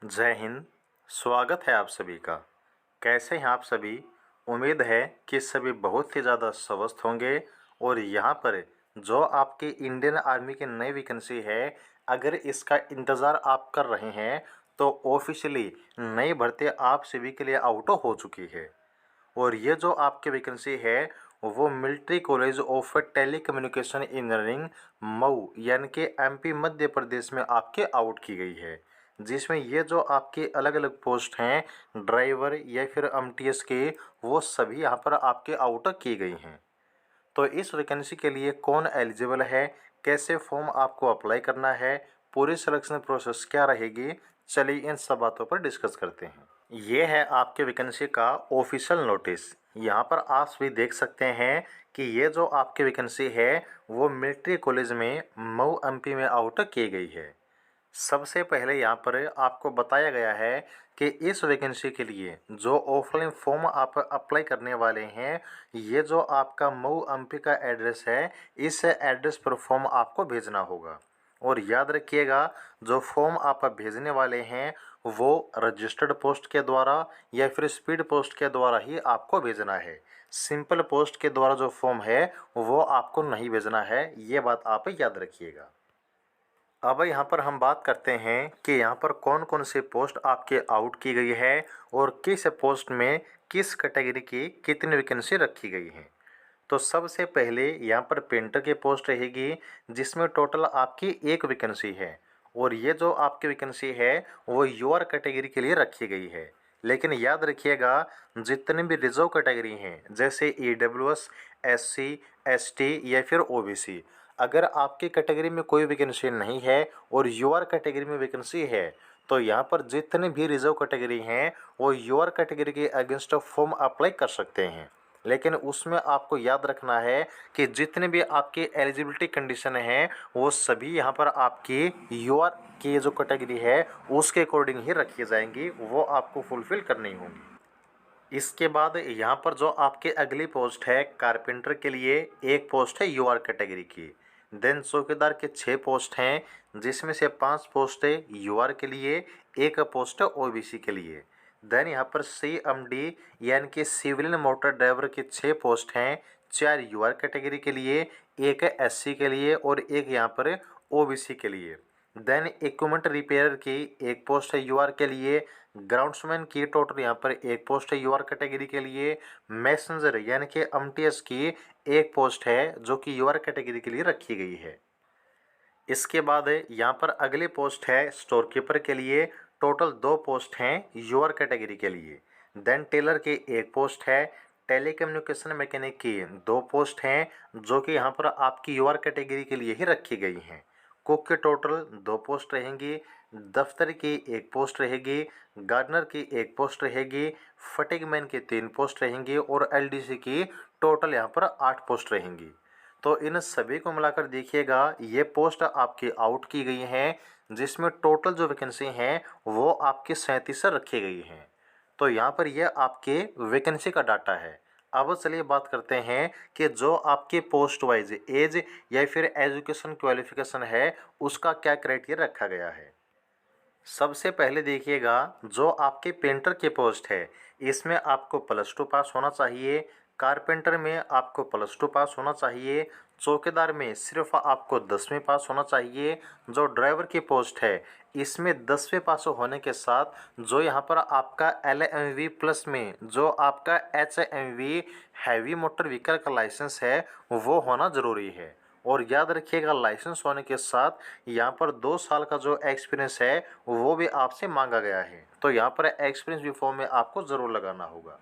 जय हिंद। स्वागत है आप सभी का। कैसे हैं आप सभी? उम्मीद है कि सभी बहुत ही ज़्यादा स्वस्थ होंगे। और यहाँ पर जो आपकी इंडियन आर्मी की नई वैकेंसी है, अगर इसका इंतज़ार आप कर रहे हैं तो ऑफिशियली नई भर्ती आप सभी के लिए आउट हो चुकी है। और ये जो आपकी वैकेंसी है वो military college of telecommunication engineering Mhow यानी कि एमपी मध्य प्रदेश में आपके आउट की गई है। जिसमें ये जो आपके अलग अलग पोस्ट हैं ड्राइवर या फिर एमटीएस के, वो सभी यहाँ पर आपके आउट की गई हैं। तो इस वैकेंसी के लिए कौन एलिजिबल है, कैसे फॉर्म आपको अप्लाई करना है, पूरी सिलेक्शन प्रोसेस क्या रहेगी, चलिए इन सब बातों पर डिस्कस करते हैं। ये है आपके वैकेंसी का ऑफिशियल नोटिस। यहाँ पर आप भी देख सकते हैं कि ये जो आपकी वैकेंसी है वो मिलिट्री कॉलेज में मऊ एमपी में आउट की गई है। सबसे पहले यहाँ पर आपको बताया गया है कि इस वैकेंसी के लिए जो ऑफलाइन फॉर्म आप अप्लाई करने वाले हैं, ये जो आपका मऊ एमपी का एड्रेस है, इस एड्रेस पर फॉर्म आपको भेजना होगा। और याद रखिएगा, जो फॉर्म आप भेजने वाले हैं वो रजिस्टर्ड पोस्ट के द्वारा या फिर स्पीड पोस्ट के द्वारा ही आपको भेजना है। सिंपल पोस्ट के द्वारा जो फॉर्म है वो आपको नहीं भेजना है, ये बात आप याद रखिएगा। अब यहाँ पर हम बात करते हैं कि यहाँ पर कौन कौन से पोस्ट आपके आउट की गई है और किस पोस्ट में किस कैटेगरी की कितनी वैकेंसी रखी गई है। तो सबसे पहले यहाँ पर पेंटर की पोस्ट रहेगी, जिसमें टोटल आपकी एक वैकेंसी है। और ये जो आपकी वैकेंसी है वो यूआर कैटेगरी के लिए रखी गई है। लेकिन याद रखिएगा, जितने भी रिजर्व कैटेगरी हैं जैसे ईडब्ल्यूएस, एससी, एसटी या फिर ओबीसी, अगर आपकी कैटेगरी में कोई वैकेंसी नहीं है और यूआर कैटेगरी में वैकेंसी है, तो यहाँ पर जितने भी रिजर्व कैटेगरी हैं वो यूआर कैटेगरी के अगेंस्ट फॉर्म अप्लाई कर सकते हैं। लेकिन उसमें आपको याद रखना है कि जितने भी आपकी एलिजिबिलिटी कंडीशन है वो सभी यहाँ पर आपकी यूआर की जो कैटेगरी है उसके अकॉर्डिंग ही रखी जाएंगी, वो आपको फुलफिल करनी होंगी। इसके बाद यहाँ पर जो आपके अगली पोस्ट है कारपेंटर के लिए, एक पोस्ट है यूआर कैटेगरी की। देन चौकीदार के 6 पोस्ट हैं, जिसमें से 5 पोस्ट है यूआर के लिए, एक पोस्ट है ओबीसी के लिए। देन यहाँ पर सीएमडी यानी कि सिविलियन मोटर ड्राइवर के 6 पोस्ट हैं, 4 यूआर कैटेगरी के लिए, एक है एससी के लिए और एक यहाँ पर ओबीसी के लिए। देन इक्विपमेंट रिपेयर की एक पोस्ट है यूआर के लिए। ग्राउंड्समैन की टोटल यहाँ पर एक पोस्ट है यूआर कैटेगरी के लिए। मैसेंजर यानी कि एमटीएस की एक पोस्ट है जो कि यूआर कैटेगरी के लिए रखी गई है। इसके बाद यहाँ पर अगली पोस्ट है स्टोर कीपर के लिए। टोटल 2 पोस्ट हैं यूआर कैटेगरी के लिए। देन टेलर की एक पोस्ट है। टेलीकम्युनिकेशन मैकेनिक की 2 पोस्ट हैं जो कि यहाँ पर आपकी यूआर कैटेगरी के लिए ही रखी गई हैं। कुक के टोटल 2 पोस्ट रहेंगी। दफ्तर की एक पोस्ट रहेगी। गार्डनर की एक पोस्ट रहेगी। फटिंगमैन की 3 पोस्ट रहेंगी और एलडीसी की टोटल यहाँ पर 8 पोस्ट रहेंगी। तो इन सभी को मिलाकर देखिएगा, ये पोस्ट आपकी आउट की गई हैं, जिसमें टोटल जो वैकेंसी हैं वो आपकी 37 रखी गई हैं। तो यहाँ पर ये आपके वैकेंसी का डाटा है। अब चलिए बात करते हैं कि जो आपके पोस्ट वाइज एज या फिर एजुकेशन क्वालिफिकेशन है उसका क्या क्राइटेरिया रखा गया है। सबसे पहले देखिएगा, जो आपके पेंटर की पोस्ट है इसमें आपको +2 पास होना चाहिए। कारपेंटर में आपको +2 पास होना चाहिए। चौकीदार में सिर्फ आपको 10वीं पास होना चाहिए। जो ड्राइवर की पोस्ट है इसमें 10वीं पास होने के साथ जो यहाँ पर आपका LMV प्लस में जो आपका HMV हैवी मोटर व्हीकल का लाइसेंस है वो होना ज़रूरी है। और याद रखिएगा, लाइसेंस होने के साथ यहाँ पर 2 साल का जो एक्सपीरियंस है वो भी आपसे मांगा गया है। तो यहाँ पर एक्सपीरियंस भी फॉर्म में आपको ज़रूर लगाना होगा।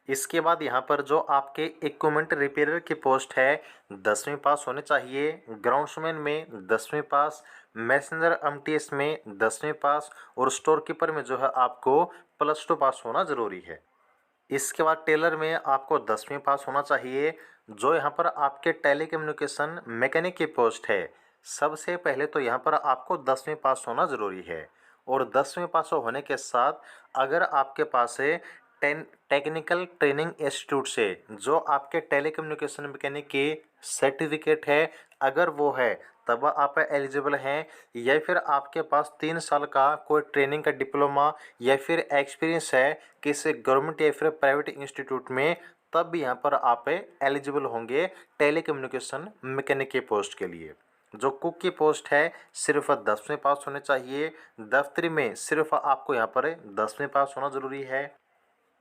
इसके बाद यहाँ पर जो आपके इक्विपमेंट रिपेयरर की पोस्ट है 10वीं पास होने चाहिए। ग्राउंड्समैन में 10वीं पास, मैसेंजर एमटीएस में 10वीं पास और स्टोर कीपर में जो है आपको +2 पास होना ज़रूरी है। इसके बाद टेलर में आपको 10वीं पास होना चाहिए। जो यहाँ पर आपके टेलीकम्युनिकेशन मैकेनिक की पोस्ट है, सबसे पहले तो यहाँ पर आपको 10वीं पास होना ज़रूरी है। और 10वीं पास होने के साथ अगर आपके पास है टेक्निकल ट्रेनिंग इंस्टीट्यूट से जो आपके टेलीकम्युनिकेशन मैकेनिक की सर्टिफिकेट है, अगर वो है तब आप एलिजिबल हैं, या फिर आपके पास 3 साल का कोई ट्रेनिंग का डिप्लोमा या फिर एक्सपीरियंस है किसी गवर्नमेंट या फिर प्राइवेट इंस्टीट्यूट में, तब भी यहाँ पर आप एलिजिबल होंगे टेलीकम्युनिकेशन मैकेनिक के पोस्ट के लिए। जो कुक की पोस्ट है सिर्फ 10वीं पास होने चाहिए, दफ्तरी में सिर्फ आपको यहाँ पर 10वीं पास होना ज़रूरी है।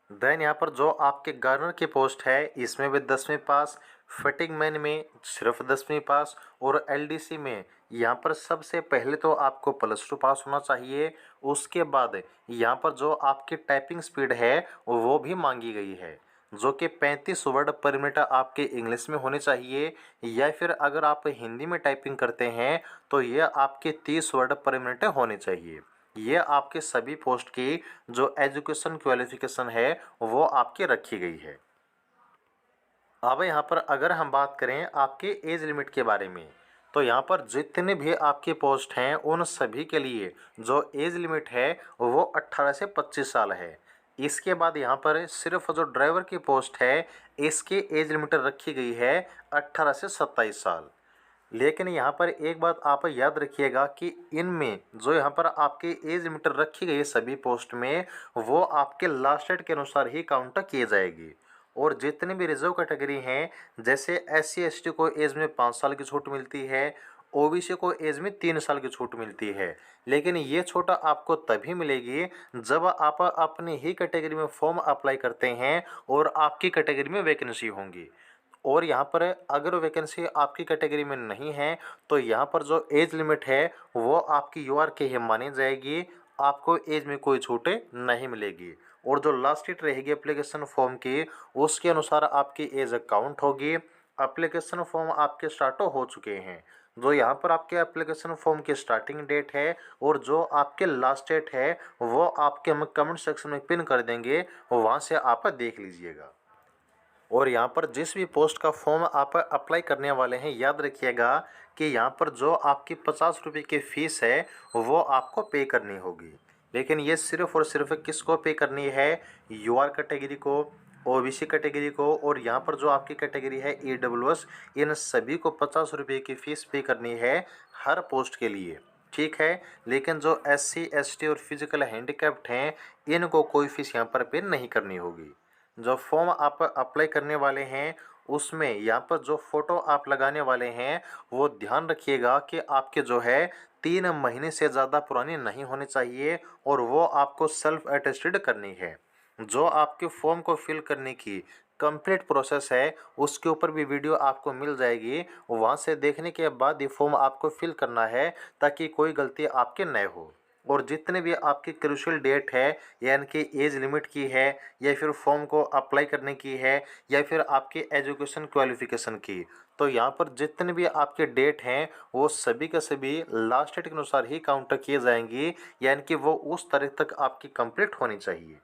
देन यहाँ पर जो आपके गार्डनर की पोस्ट है इसमें भी 10वीं पास, फिटिंग मैन में सिर्फ 10वीं पास, और एलडीसी में यहाँ पर सबसे पहले तो आपको +2 पास होना चाहिए। उसके बाद यहाँ पर जो आपकी टाइपिंग स्पीड है वो भी मांगी गई है, जो कि 35 वर्ड पर मिनट आपके इंग्लिश में होने चाहिए, या फिर अगर आप हिंदी में टाइपिंग करते हैं तो ये आपके 30 वर्ड पर मिनट होने चाहिए। ये आपके सभी पोस्ट की जो एजुकेशन क्वालिफिकेशन है वो आपकी रखी गई है। अब यहाँ पर अगर हम बात करें आपके एज लिमिट के बारे में, तो यहाँ पर जितने भी आपके पोस्ट हैं उन सभी के लिए जो एज लिमिट है वो 18 से 25 साल है। इसके बाद यहाँ पर सिर्फ जो ड्राइवर की पोस्ट है इसकी एज लिमिट रखी गई है 18 से 27 साल। लेकिन यहाँ पर एक बात आप याद रखिएगा कि इनमें जो यहाँ पर आपकी एज लिमिट रखी गई है सभी पोस्ट में, वो आपके लास्ट डेट के अनुसार ही काउंट किए जाएगी। और जितनी भी रिजर्व कैटेगरी हैं, जैसे SC ST को एज में 5 साल की छूट मिलती है, OBC को एज में 3 साल की छूट मिलती है। लेकिन ये छूट आपको तभी मिलेगी जब आप अपनी ही कैटेगरी में फॉर्म अप्लाई करते हैं और आपकी कैटेगरी में वैकेंसी होंगी। और यहाँ पर अगर वैकेंसी आपकी कैटेगरी में नहीं है तो यहाँ पर जो एज लिमिट है वो आपकी UR के ही मानी जाएगी, आपको एज में कोई छूट नहीं मिलेगी। और जो लास्ट डेट रहेगी एप्लीकेशन फॉर्म की उसके अनुसार आपकी एज काउंट होगी। एप्लीकेशन फॉर्म आपके स्टार्ट हो चुके हैं, जो यहाँ पर आपके एप्लीकेशन फॉर्म की स्टार्टिंग डेट है और जो आपके लास्ट डेट है वो आपके हम कमेंट सेक्शन में पिन कर देंगे, वहाँ से आप देख लीजिएगा। और यहाँ पर जिस भी पोस्ट का फॉर्म आप अप्लाई करने वाले हैं, याद रखिएगा कि यहाँ पर जो आपकी 50 रुपये की फ़ीस है वो आपको पे करनी होगी। लेकिन ये सिर्फ़ और सिर्फ किसको पे करनी है? UR कैटेगरी को, OBC कैटेगरी को, और यहाँ पर जो आपकी कैटेगरी है EWS, इन सभी को 50 रुपये की फ़ीस पे करनी है हर पोस्ट के लिए। ठीक है, लेकिन जो SC ST और फिजिकल हैंडीकैप्ड हैं इनको कोई फ़ीस यहाँ पर पे नहीं करनी होगी। जो फॉर्म आप अप्लाई करने वाले हैं उसमें यहाँ पर जो फ़ोटो आप लगाने वाले हैं वो ध्यान रखिएगा कि आपके जो है 3 महीने से ज़्यादा पुरानी नहीं होनी चाहिए, और वो आपको सेल्फ अटेस्टेड करनी है। जो आपके फॉर्म को फिल करने की कंप्लीट प्रोसेस है उसके ऊपर भी वीडियो आपको मिल जाएगी, वहाँ से देखने के बाद ये फॉर्म आपको फिल करना है ताकि कोई गलती आपके न हो। और जितने भी आपकी क्रूशियल डेट है, यानी कि एज लिमिट की है, या फिर फॉर्म को अप्लाई करने की है, या फिर आपकी एजुकेशन क्वालिफिकेशन की, तो यहाँ पर जितने भी आपके डेट हैं वो सभी के सभी लास्ट डेट के अनुसार ही काउंट किए जाएंगी, यानी कि वो उस तारीख तक आपकी कंप्लीट होनी चाहिए।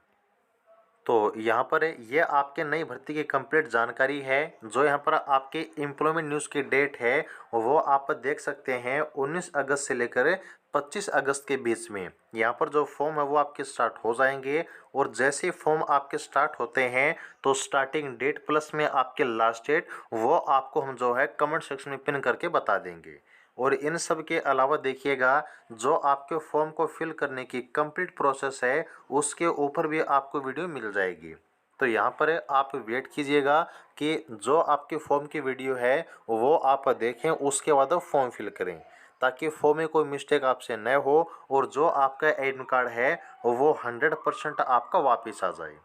तो यहाँ पर ये आपके नई भर्ती की कंप्लीट जानकारी है। जो यहाँ पर आपके एम्प्लॉयमेंट न्यूज़ की डेट है वो आप देख सकते हैं 19 अगस्त से लेकर 25 अगस्त के बीच में यहाँ पर जो फॉर्म है वो आपके स्टार्ट हो जाएंगे। और जैसे फॉर्म आपके स्टार्ट होते हैं तो स्टार्टिंग डेट प्लस में आपके लास्ट डेट वो आपको हम जो है कमेंट सेक्शन में पिन करके बता देंगे। और इन सब के अलावा देखिएगा जो आपके फॉर्म को फिल करने की कंप्लीट प्रोसेस है उसके ऊपर भी आपको वीडियो मिल जाएगी। तो यहाँ पर आप वेट कीजिएगा कि जो आपके फॉर्म की वीडियो है वो आप देखें, उसके बाद फॉर्म फिल करें ताकि फॉर्म में कोई मिस्टेक आपसे न हो और जो आपका एडमिट कार्ड है वो 100% आपका वापस आ जाए।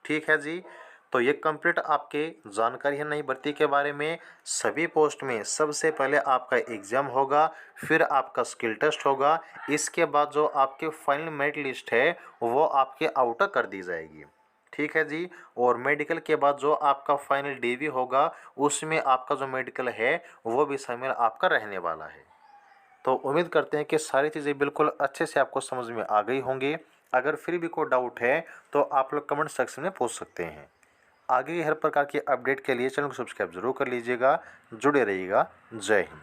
ठीक है जी। तो ये कंप्लीट आपके जानकारी है नई भर्ती के बारे में। सभी पोस्ट में सबसे पहले आपका एग्ज़ाम होगा, फिर आपका स्किल टेस्ट होगा, इसके बाद जो आपके फाइनल मेरिट लिस्ट है वो आपके आउट कर दी जाएगी। ठीक है जी। और मेडिकल के बाद जो आपका फाइनल DV होगा उसमें आपका जो मेडिकल है वो भी शामिल आपका रहने वाला है। तो उम्मीद करते हैं कि सारी चीज़ें बिल्कुल अच्छे से आपको समझ में आ गई होंगी। अगर फिर भी कोई डाउट है तो आप लोग कमेंट सेक्शन में पूछ सकते हैं। आगे हर प्रकार की अपडेट के लिए चैनल को सब्सक्राइब जरूर कर लीजिएगा। जुड़े रहिएगा। जय हिंद।